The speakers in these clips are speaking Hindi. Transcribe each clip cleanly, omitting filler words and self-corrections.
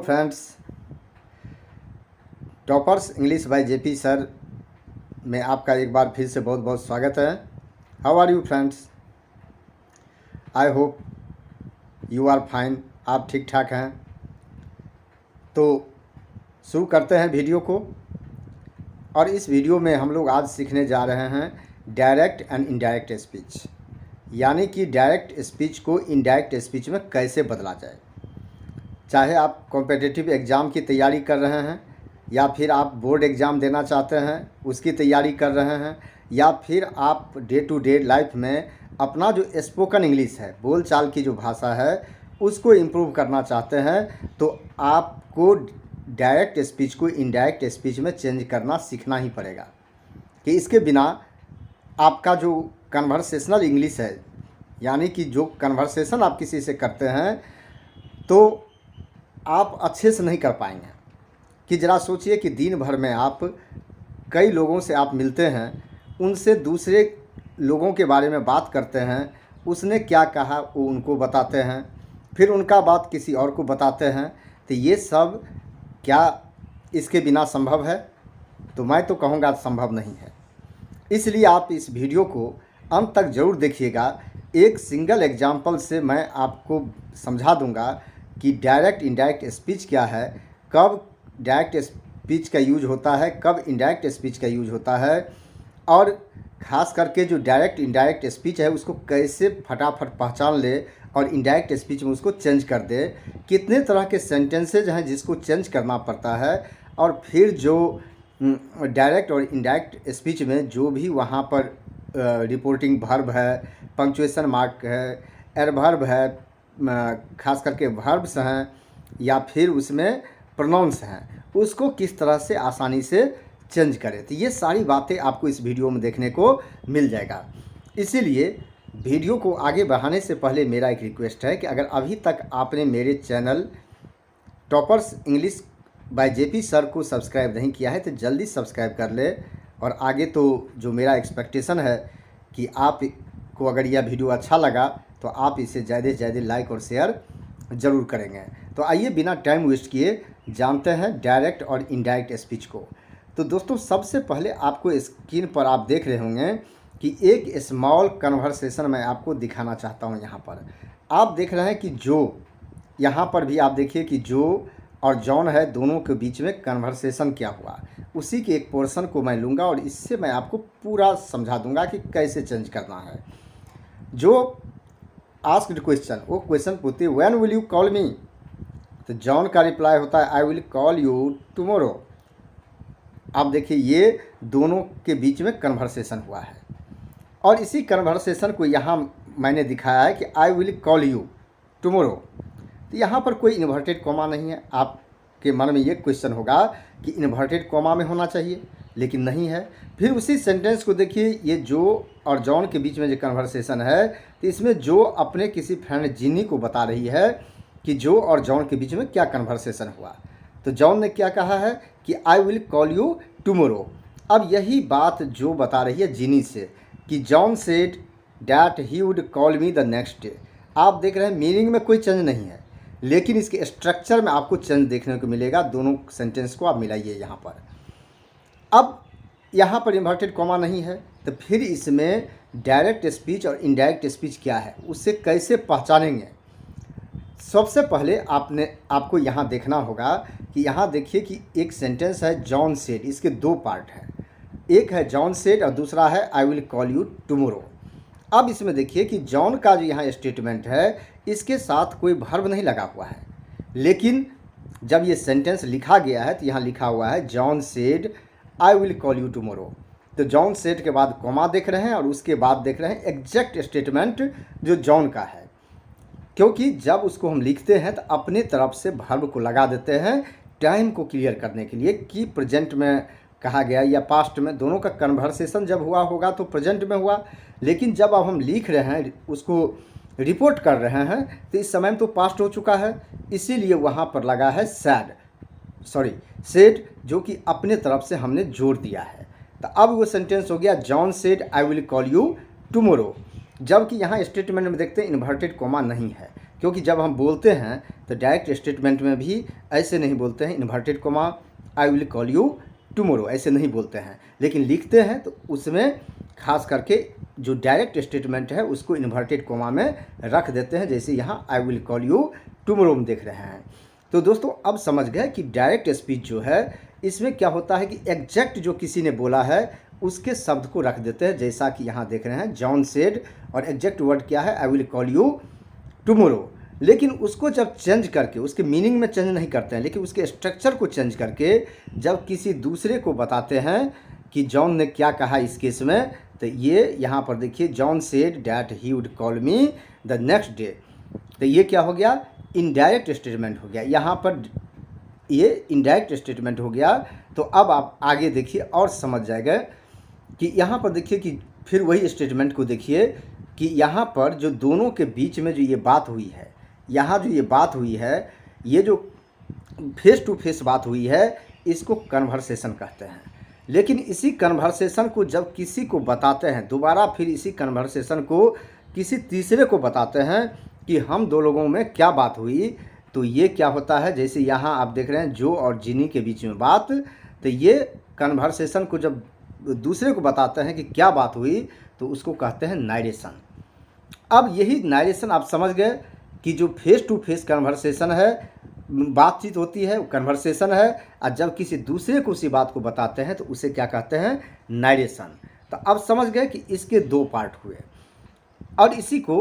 Friends, toppers English by JP sir में आपका एक बार फिर से बहुत बहुत स्वागत है। How are you friends? I hope you are fine. आप ठीक ठाक हैं? तो शुरू करते हैं वीडियो को। और इस वीडियो में हम लोग आज सीखने जा रहे हैं डायरेक्ट एंड इनडायरेक्ट स्पीच, यानी कि डायरेक्ट स्पीच को इनडायरेक्ट स्पीच में कैसे बदला जाए। चाहे आप कॉम्पिटिटिव एग्ज़ाम की तैयारी कर रहे हैं, या फिर आप बोर्ड एग्ज़ाम देना चाहते हैं उसकी तैयारी कर रहे हैं, या फिर आप डे टू डे लाइफ में अपना जो स्पोकन इंग्लिश है, बोल चाल की जो भाषा है, उसको इम्प्रूव करना चाहते हैं, तो आपको डायरेक्ट स्पीच को इनडायरेक्ट स्पीच में चेंज करना सीखना ही पड़ेगा। कि इसके बिना आपका जो कन्वर्सेशनल इंग्लिश है, यानी कि जो कन्वर्सेशन आप किसी से करते हैं, तो आप अच्छे से नहीं कर पाएंगे। कि ज़रा सोचिए कि दिन भर में आप कई लोगों से आप मिलते हैं, उनसे दूसरे लोगों के बारे में बात करते हैं, उसने क्या कहा वो उनको बताते हैं, फिर उनका बात किसी और को बताते हैं। तो ये सब क्या इसके बिना संभव है? तो मैं तो कहूँगा संभव नहीं है। इसलिए आप इस वीडियो को अंत तक ज़रूर देखिएगा। एक सिंगल एग्जाम्पल से मैं आपको समझा दूंगा कि डायरेक्ट इनडायरेक्ट स्पीच क्या है, कब डायरेक्ट स्पीच का यूज होता है, कब इनडायरेक्ट स्पीच का यूज होता है, और ख़ास करके जो डायरेक्ट इनडायरेक्ट स्पीच है उसको कैसे फटाफट पहचान ले और इनडायरेक्ट स्पीच में उसको चेंज कर दे। कितने तरह के सेंटेंसेज हैं जिसको चेंज करना पड़ता है, और फिर जो डायरेक्ट और इनडायरेक्ट स्पीच में जो भी वहाँ पर रिपोर्टिंग वर्ब है, पंक्चुएशन मार्क है, एडवर्ब है, खास करके वर्ब्स हैं, या फिर उसमें प्रोनाउंस हैं, उसको किस तरह से आसानी से चेंज करें। तो ये सारी बातें आपको इस वीडियो में देखने को मिल जाएगा। इसीलिए वीडियो को आगे बढ़ाने से पहले मेरा एक रिक्वेस्ट है कि अगर अभी तक आपने मेरे channel toppers English by JP sir को सब्सक्राइब नहीं किया है तो जल्दी सब्सक्राइब कर ले। और आगे तो जो मेरा एक्सपेक्टेशन है कि आपको अगर यह वीडियो अच्छा लगा तो आप इसे ज़्यादा से ज़्यादा लाइक और शेयर ज़रूर करेंगे। तो आइए बिना टाइम वेस्ट किए जानते हैं डायरेक्ट और इनडायरेक्ट स्पीच को। तो दोस्तों, सबसे पहले आपको स्क्रीन पर आप देख रहे होंगे कि एक स्मॉल कन्वर्सेशन मैं आपको दिखाना चाहता हूं। यहाँ पर आप देख रहे हैं कि जो यहाँ पर भी आप देखिए कि जो और जॉन है, दोनों के बीच में कन्वर्सेशन क्या हुआ, उसी के एक पोर्शन को मैं लूँगा और इससे मैं आपको पूरा समझा दूंगा कि कैसे चेंज करना है। जो आस्क्ड क्वेश्चन, वो क्वेश्चन पूछते व्हेन विल यू कॉल मी, तो जॉन का रिप्लाई होता है I will call you tomorrow. आप देखिए ये दोनों के बीच में कन्वर्सेशन हुआ है, और इसी कन्वर्सेशन को यहाँ मैंने दिखाया है कि I will call you tomorrow. तो यहाँ पर कोई इन्वर्टेड कॉमा नहीं है। आपके मन में ये क्वेश्चन होगा कि इन्वर्टेड कॉमा में होना चाहिए, लेकिन नहीं है। फिर उसी सेंटेंस को देखिए, ये जो और जॉन के बीच में जो कन्वर्सेशन है, तो इसमें जो अपने किसी फ्रेंड जिनी को बता रही है कि जो और जॉन के बीच में क्या कन्वर्सेशन हुआ। तो जॉन ने क्या कहा है कि I will call you tomorrow. अब यही बात जो बता रही है जिनी से कि John said that he would call me the next day. आप देख रहे हैं मीनिंग में कोई चेंज नहीं है, लेकिन इसके स्ट्रक्चर में आपको चेंज देखने को मिलेगा। दोनों सेंटेंस को आप मिलाइए यहाँ पर। अब यहाँ पर इन्वर्टेड कॉमा नहीं है, तो फिर इसमें डायरेक्ट स्पीच और इनडायरेक्ट स्पीच क्या है, उससे कैसे पहचानेंगे। सबसे पहले आपको यहाँ देखना होगा कि यहाँ देखिए कि एक सेंटेंस है जॉन सेड, इसके दो पार्ट हैं। एक है जॉन सेड और दूसरा है I will call you tomorrow. अब इसमें देखिए कि जॉन का जो यहाँ स्टेटमेंट है, इसके साथ कोई वर्ब नहीं लगा हुआ है, लेकिन जब ये सेंटेंस लिखा गया है तो यहाँ लिखा हुआ है John said I will call you tomorrow. तो जॉन सेड के बाद कॉमा देख रहे हैं और उसके बाद देख रहे हैं एग्जैक्ट स्टेटमेंट जो जॉन का है, क्योंकि जब उसको हम लिखते हैं तो अपने तरफ से वर्ब को लगा देते हैं टाइम को क्लियर करने के लिए कि प्रेजेंट में कहा गया या पास्ट में। दोनों का कन्वर्सेशन जब हुआ होगा तो प्रेजेंट में हुआ, लेकिन जब अब हम लिख रहे हैं, उसको रिपोर्ट कर रहे हैं, तो इस समय में तो पास्ट हो चुका है, इसीलिए वहाँ पर लगा है सेड, जो कि अपने तरफ से हमने जोड़ दिया है। तो अब वो सेंटेंस हो गया John said I will call you tomorrow, जबकि यहाँ स्टेटमेंट में देखते हैं इन्वर्टेड कॉमा नहीं है। क्योंकि जब हम बोलते हैं तो डायरेक्ट स्टेटमेंट में भी ऐसे नहीं बोलते हैं inverted coma I will call you tomorrow, ऐसे नहीं बोलते हैं। लेकिन लिखते हैं तो उसमें खास करके जो डायरेक्ट स्टेटमेंट है उसको इन्वर्टेड कोमा में रख देते हैं, जैसे यहाँ I will call you tomorrow हम देख रहे हैं। तो दोस्तों अब समझ गए कि डायरेक्ट स्पीच जो है इसमें क्या होता है कि एग्जैक्ट जो किसी ने बोला है उसके शब्द को रख देते हैं, जैसा कि यहाँ देख रहे हैं जॉन सेड, और एग्जैक्ट वर्ड क्या है, I will call you tomorrow. लेकिन उसको जब चेंज करके, उसके मीनिंग में चेंज नहीं करते हैं, लेकिन उसके स्ट्रक्चर को चेंज करके जब किसी दूसरे को बताते हैं कि जॉन ने क्या कहा इस केस में, तो ये यहाँ पर देखिए John said that he would call me the next day, तो ये क्या हो गया, इनडायरेक्ट स्टेटमेंट हो गया। यहाँ पर ये इनडायरेक्ट स्टेटमेंट हो गया। तो अब आप आगे देखिए और समझ जाएगा कि यहाँ पर देखिए कि फिर वही स्टेटमेंट को देखिए कि यहाँ पर जो दोनों के बीच में जो ये बात हुई है, यहाँ जो ये बात हुई है, ये जो फेस टू फेस बात हुई है, इसको कन्वर्सेशन कहते हैं। लेकिन इसी कन्वर्सेशन को जब किसी को बताते हैं दोबारा, फिर इसी कन्वर्सेशन को किसी तीसरे को बताते हैं कि हम दो लोगों में क्या बात हुई, तो ये क्या होता है, जैसे यहाँ आप देख रहे हैं जो और जिनी के बीच में बात, तो ये कन्वर्सेशन को जब दूसरे को बताते हैं कि क्या बात हुई तो उसको कहते हैं नारेशन। अब यही नारेशन आप समझ गए कि जो फेस टू फेस कन्वर्सेशन है, बातचीत होती है, कन्वर्सेशन है, और जब किसी दूसरे को उसी बात को बताते हैं तो उसे क्या कहते हैं, नारेशन। तो अब समझ गए कि इसके दो पार्ट हुए और इसी को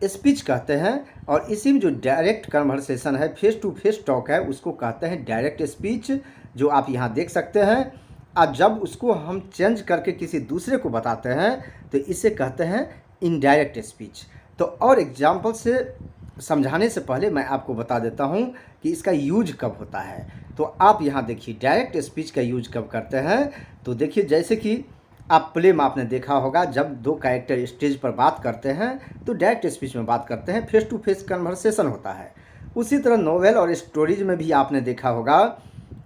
स्पीच कहते हैं। और इसी में जो डायरेक्ट कन्वर्सेशन है, फेस टू फेस टॉक है, उसको कहते हैं डायरेक्ट स्पीच, जो आप यहाँ देख सकते हैं। और जब उसको हम चेंज करके किसी दूसरे को बताते हैं तो इसे कहते हैं इनडायरेक्ट स्पीच। तो और एग्जाम्पल से समझाने से पहले मैं आपको बता देता हूँ कि इसका यूज कब होता है। तो आप यहाँ देखिए डायरेक्ट स्पीच का यूज कब करते हैं, तो देखिए जैसे कि आप प्ले में आपने देखा होगा जब दो कैरेक्टर स्टेज पर बात करते हैं तो डायरेक्ट स्पीच में बात करते हैं, फेस टू फेस कन्वर्सेशन होता है। उसी तरह नोवेल और स्टोरीज में भी आपने देखा होगा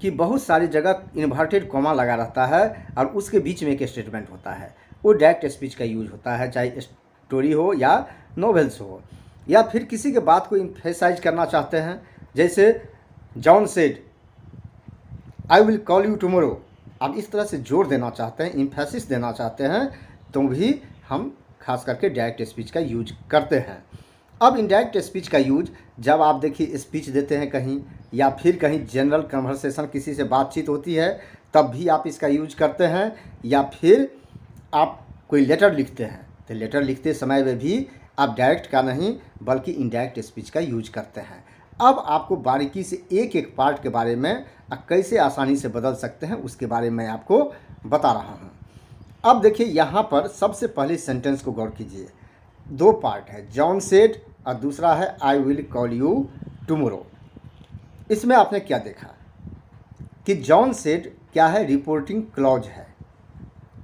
कि बहुत सारी जगह इन्वर्टेड कॉमा लगा रहता है और उसके बीच में एक स्टेटमेंट होता है, वो डायरेक्ट स्पीच का यूज होता है, चाहे स्टोरी हो या नोवेल्स हो। या फिर किसी के बात को इम्फेसाइज करना चाहते हैं, जैसे John said I will call you tomorrow, आप इस तरह से जोर देना चाहते हैं, इम्फेसिस देना चाहते हैं, तो भी हम खास करके डायरेक्ट स्पीच का यूज करते हैं। अब इनडायरेक्ट स्पीच का यूज जब आप देखिए स्पीच देते हैं कहीं, या फिर कहीं जनरल कन्वर्सेशन किसी से बातचीत होती है तब भी आप इसका यूज करते हैं, या फिर आप कोई लेटर लिखते हैं तो लेटर लिखते समय में भी आप डायरेक्ट का नहीं बल्कि इनडायरेक्ट स्पीच का यूज करते हैं। अब आपको बारीकी से एक एक पार्ट के बारे में कैसे आसानी से बदल सकते हैं उसके बारे में आपको बता रहा हूँ। अब देखिए यहाँ पर सबसे पहले सेंटेंस को गौर कीजिए, दो पार्ट है, जॉन सेड और दूसरा है I will call you tomorrow. इसमें आपने क्या देखा कि जॉन सेड क्या है, रिपोर्टिंग क्लॉज है,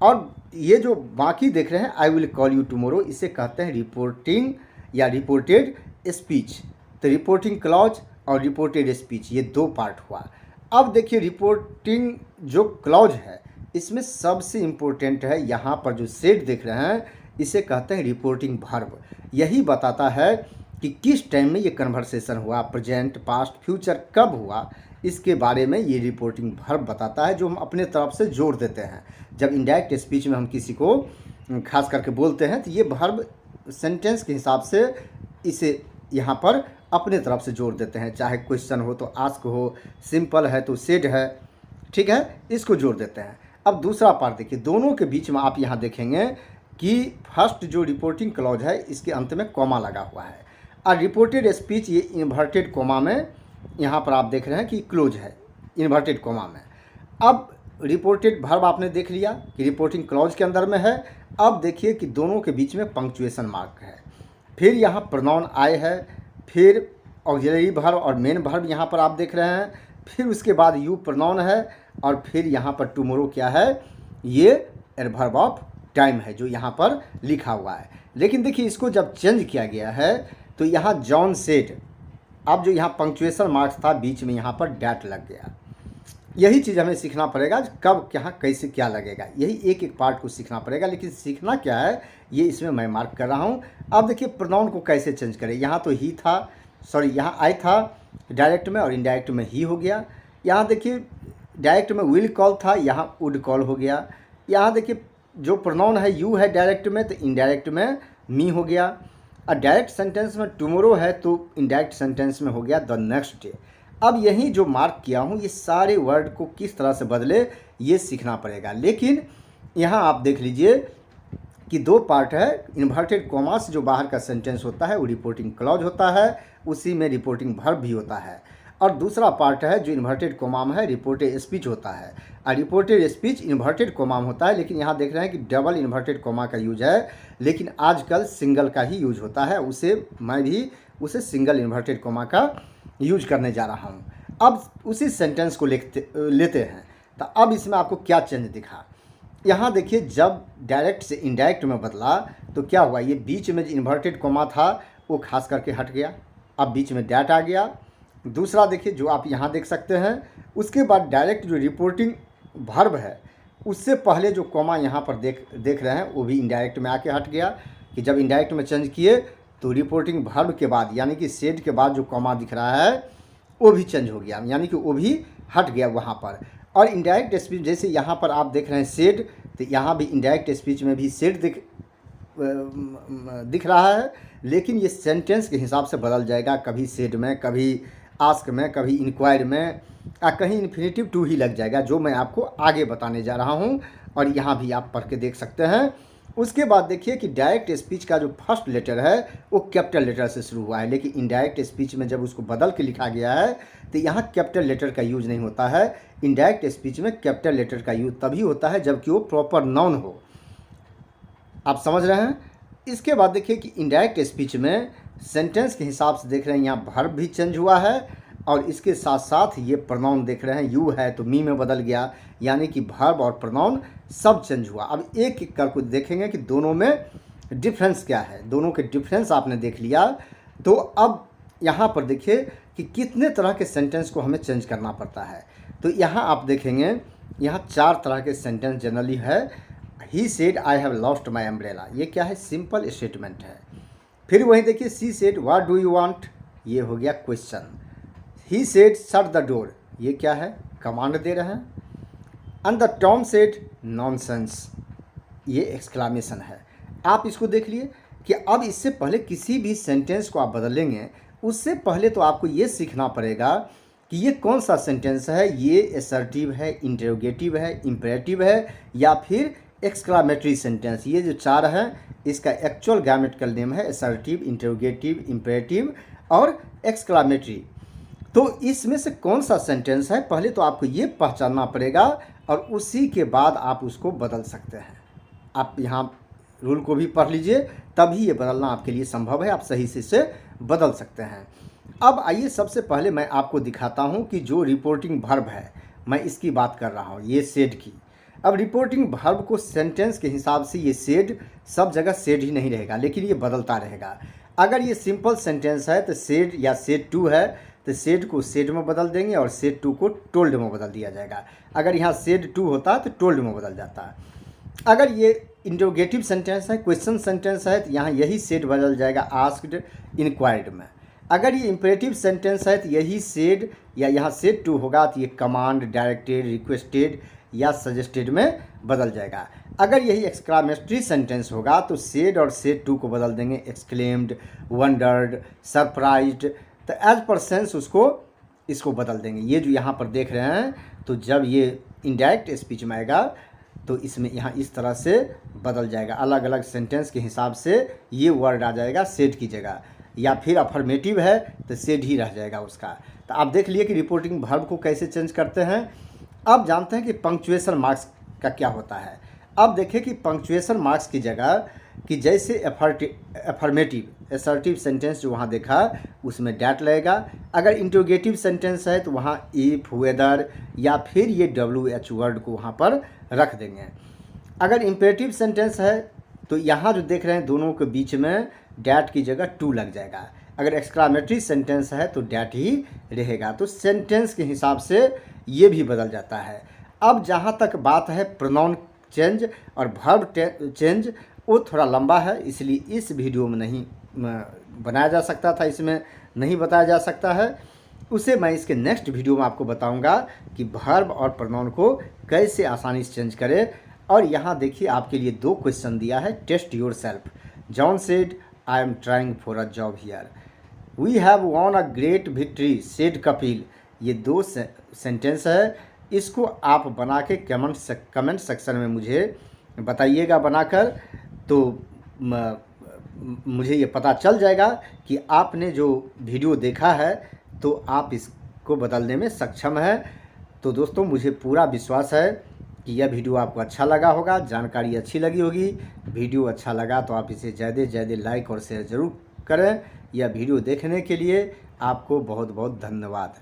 और ये जो बाकी देख रहे हैं I will call you tomorrow, इसे कहते हैं रिपोर्टिंग या रिपोर्टेड स्पीच। तो रिपोर्टिंग क्लॉज और रिपोर्टेड स्पीच ये दो पार्ट हुआ। अब देखिए रिपोर्टिंग जो क्लॉज है इसमें सबसे इम्पोर्टेंट है, यहाँ पर जो सेड देख रहे हैं इसे कहते हैं रिपोर्टिंग वर्ब। यही बताता है कि किस टाइम में ये कन्वर्सेशन हुआ, प्रेजेंट, पास्ट, फ्यूचर कब हुआ, इसके बारे में ये रिपोर्टिंग वर्ब बताता है, जो हम अपने तरफ से जोड़ देते हैं। जब इनडायरेक्ट स्पीच में हम किसी को खास करके बोलते हैं तो ये वर्ब सेंटेंस के हिसाब से इसे यहाँ पर अपने तरफ से जोड़ देते हैं, चाहे क्वेश्चन हो तो आस्क हो, सिंपल है तो सेड है, ठीक है, इसको जोड़ देते हैं। अब दूसरा पार्ट देखिए, दोनों के बीच में आप यहाँ देखेंगे कि फर्स्ट जो रिपोर्टिंग क्लॉज है इसके अंत में कॉमा लगा हुआ है, और रिपोर्टेड स्पीच ये इन्वर्टेड कॉमा में यहाँ पर आप देख रहे हैं कि क्लोज है इन्वर्टेड कॉमा में। अब रिपोर्टेड वर्ब आपने देख लिया कि रिपोर्टिंग क्लॉज के अंदर में है। अब देखिए कि दोनों के बीच में पंक्चुएशन मार्क है, फिर यहाँ प्रोनाउन आई है, फिर ऑक्सिलरी वर्ब और मेन वर्ब यहाँ पर आप देख रहे हैं, फिर उसके बाद यू प्रोनाउन है, और फिर यहाँ पर टुमारो क्या है, ये एडवर्ब ऑफ टाइम है जो यहाँ पर लिखा हुआ है। लेकिन देखिए इसको जब चेंज किया गया है तो यहाँ जॉन सेड, अब जो यहाँ पंक्चुएशन मार्क्स था बीच में यहाँ पर डैट लग गया। यही चीज़ हमें सीखना पड़ेगा, कब क्या कैसे क्या लगेगा, यही एक एक पार्ट को सीखना पड़ेगा। लेकिन सीखना क्या है ये इसमें मैं मार्क कर रहा हूँ। अब देखिए प्रोनाउन को कैसे चेंज करें, यहाँ तो ही था, सॉरी यहाँ आई था डायरेक्ट में और इनडायरेक्ट में ही हो गया। यहाँ देखिए डायरेक्ट में विल कॉल था, यहाँ वुड कॉल हो गया। यहाँ देखिए जो प्रोनाउन है यू है डायरेक्ट में, तो इनडायरेक्ट में मी हो गया। और डायरेक्ट सेंटेंस में टुमारो है तो इनडायरेक्ट सेंटेंस में हो गया द नेक्स्ट डे। अब यही जो मार्क किया हूँ ये सारे वर्ड को किस तरह से बदले ये सीखना पड़ेगा। लेकिन यहाँ आप देख लीजिए कि दो पार्ट है। इन्वर्टेड कॉमा से जो बाहर का सेंटेंस होता है वो रिपोर्टिंग क्लॉज होता है, उसी में रिपोर्टिंग वर्ब भी होता है। और दूसरा पार्ट है जो इन्वर्टेड कॉमा में है, रिपोर्टेड स्पीच होता है। और रिपोर्टेड स्पीच इन्वर्टेड कॉमा में होता है, लेकिन यहाँ देख रहे हैं कि डबल इन्वर्टेड कॉमा का यूज है, लेकिन आजकल सिंगल का ही यूज होता है। मैं भी उसे सिंगल इन्वर्टेड कॉमा का यूज करने जा रहा हूँ। अब उसी सेंटेंस को लेते हैं। तो अब इसमें आपको क्या चेंज दिखा, यहाँ देखिए जब डायरेक्ट से इनडायरेक्ट में बदला तो क्या हुआ, ये बीच में जो इन्वर्टेड कॉमा था वो खास करके हट गया, अब बीच में डैट आ गया। दूसरा देखिए जो आप यहाँ देख सकते हैं, उसके बाद डायरेक्ट जो रिपोर्टिंग वर्ब है उससे पहले जो कॉमा यहाँ पर देख रहे हैं वो भी इनडायरेक्ट में आके हट गया। कि जब इनडायरेक्ट में चेंज किए तो रिपोर्टिंग वर्ब के बाद यानी कि सेड के बाद जो कॉमा दिख रहा है वो भी चेंज हो गया, यानी कि वो भी हट गया वहाँ पर। और इनडायरेक्ट स्पीच जैसे यहाँ पर आप देख रहे हैं सेड, तो यहाँ भी इनडायरेक्ट स्पीच में भी सेड दिख रहा है, लेकिन ये सेंटेंस के हिसाब से बदल जाएगा। कभी सेड में, कभी आस्क में, कभी इंक्वायर में, या कहीं इन्फिनेटिव टू ही लग जाएगा, जो मैं आपको आगे बताने जा रहा हूँ। और यहाँ भी आप पढ़ के देख सकते हैं। उसके बाद देखिए कि डायरेक्ट स्पीच का जो फर्स्ट लेटर है वो कैपिटल लेटर से शुरू हुआ है, लेकिन इनडायरेक्ट स्पीच में जब उसको बदल के लिखा गया है तो यहाँ कैपिटल लेटर का यूज नहीं होता है। इनडायरेक्ट स्पीच में कैपिटल लेटर का यूज तभी होता है जबकि वो प्रॉपर नाउन हो। आप समझ रहे हैं। इसके बाद देखिए कि इनडायरेक्ट स्पीच में सेंटेंस के हिसाब से देख रहे हैं यहाँ वर्ब भी चेंज हुआ है, और इसके साथ साथ ये प्रोनाउन देख रहे हैं, यू है तो मी में बदल गया, यानी कि वर्ब और प्रोनाउन सब चेंज हुआ। अब एक एक करके देखेंगे कि दोनों में डिफरेंस क्या है। दोनों के डिफरेंस आपने देख लिया, तो अब यहाँ पर देखिए कि कितने तरह के सेंटेंस को हमें चेंज करना पड़ता है। तो यहाँ आप देखेंगे यहाँ 4 तरह के सेंटेंस जनरली है। He said I have lost my umbrella, ये क्या है, सिंपल स्टेटमेंट है। फिर वहीं देखिए she said what do you want, ये हो गया question. He said shut the door, ये क्या है, कमांड दे रहे हैं। And the Tom said nonsense, ये एक्सक्लामेशन है। आप इसको देख लिए कि अब इससे पहले किसी भी सेंटेंस को आप बदलेंगे उससे पहले तो आपको ये सीखना पड़ेगा कि ये कौन सा सेंटेंस है, ये असर्टिव है, इंटरोगेटिव है, इंपेरेटिव है, या फिर एक्सक्लामेटरी सेंटेंस। ये जो 4 हैं इसका एक्चुअल ग्रामेटिकल नेम है असर्टिव, इंटरोगेटिव, इंपेरेटिव और एक्सक्लामेटरी। तो इसमें से कौन सा सेंटेंस है पहले तो आपको ये पहचानना पड़ेगा, और उसी के बाद आप उसको बदल सकते हैं। आप यहाँ रूल को भी पढ़ लीजिए, तभी ये बदलना आपके लिए संभव है, आप सही से इसे बदल सकते हैं। अब आइए सबसे पहले मैं आपको दिखाता हूँ कि जो रिपोर्टिंग वर्ब है मैं इसकी बात कर रहा हूँ, ये सेड की। अब रिपोर्टिंग वर्ब को सेंटेंस के हिसाब से ये सेड सब जगह सेड ही नहीं रहेगा, लेकिन ये बदलता रहेगा। अगर ये सिंपल सेंटेंस है तो सेड या सेड टू है तो सेड को सेड में बदल देंगे और सेड टू को टोल्ड में बदल दिया जाएगा। अगर यहाँ सेड टू होता है तो टोल्ड में बदल जाता है। अगर ये इंटरोगेटिव सेंटेंस है, क्वेश्चन सेंटेंस है, तो यहाँ यही सेड बदल जाएगा आस्क्ड, इंक्वायर्ड में। अगर ये इंपेरेटिव सेंटेंस है तो यही सेड या यहाँ सेड टू होगा तो ये कमांड, डायरेक्टेड, रिक्वेस्टेड या सजेस्टेड में बदल जाएगा। अगर यही एक्सक्लामेटरी सेंटेंस होगा तो सेड और सेड टू को बदल देंगे एक्सक्लेम्ड, वंडर्ड, सरप्राइज्ड, तो एज पर सेंस इसको बदल देंगे। ये जो यहाँ पर देख रहे हैं, तो जब ये इनडायरेक्ट स्पीच में आएगा तो इसमें यहाँ इस तरह से बदल जाएगा, अलग अलग सेंटेंस के हिसाब से ये वर्ड आ जाएगा सेड की जगह, या फिर अफर्मेटिव है तो सेड ही रह जाएगा उसका। तो आप देख लिए कि रिपोर्टिंग वर्ब को कैसे चेंज करते हैं। अब जानते हैं कि पंक्चुएशन मार्क्स का क्या होता है। अब देखिए कि पंक्चुएशन मार्क्स की जगह कि जैसे अफर्मेटिव असर्टिव सेंटेंस जो वहाँ देखा उसमें डैट लगेगा। अगर इंटरोगेटिव सेंटेंस है तो वहाँ इफ, वेदर या फिर ये WH वर्ड को वहाँ पर रख देंगे। अगर इंपेरेटिव सेंटेंस है तो यहाँ जो देख रहे हैं दोनों के बीच में डैट की जगह टू लग जाएगा। अगर एक्सक्लामेटरी सेंटेंस है तो डैट ही रहेगा। तो सेंटेंस के हिसाब से ये भी बदल जाता है। अब जहाँ तक बात है प्रोनाउन चेंज और वर्ब चेंज, वो थोड़ा लंबा है, इसलिए इस वीडियो में नहीं बनाया जा सकता था। इसमें नहीं बताया जा सकता है, उसे मैं इसके नेक्स्ट वीडियो में आपको बताऊंगा कि वर्ब और प्रोनाउन को कैसे आसानी से चेंज करें। और यहाँ देखिए आपके लिए 2 क्वेश्चन दिया है, test your self. John said I am trying for a job here, we have won a great victory said Kapil. ये 2 सेंटेंस है, इसको आप बना के कमेंट सेक्शन में मुझे बताइएगा बनाकर, तो मुझे ये पता चल जाएगा कि आपने जो वीडियो देखा है तो आप इसको बदलने में सक्षम है। तो दोस्तों मुझे पूरा विश्वास है कि यह वीडियो आपको अच्छा लगा होगा, जानकारी अच्छी लगी होगी। वीडियो अच्छा लगा तो आप इसे ज़्यादा से ज़्यादा लाइक और शेयर ज़रूर करें। यह वीडियो देखने के लिए आपको बहुत बहुत धन्यवाद।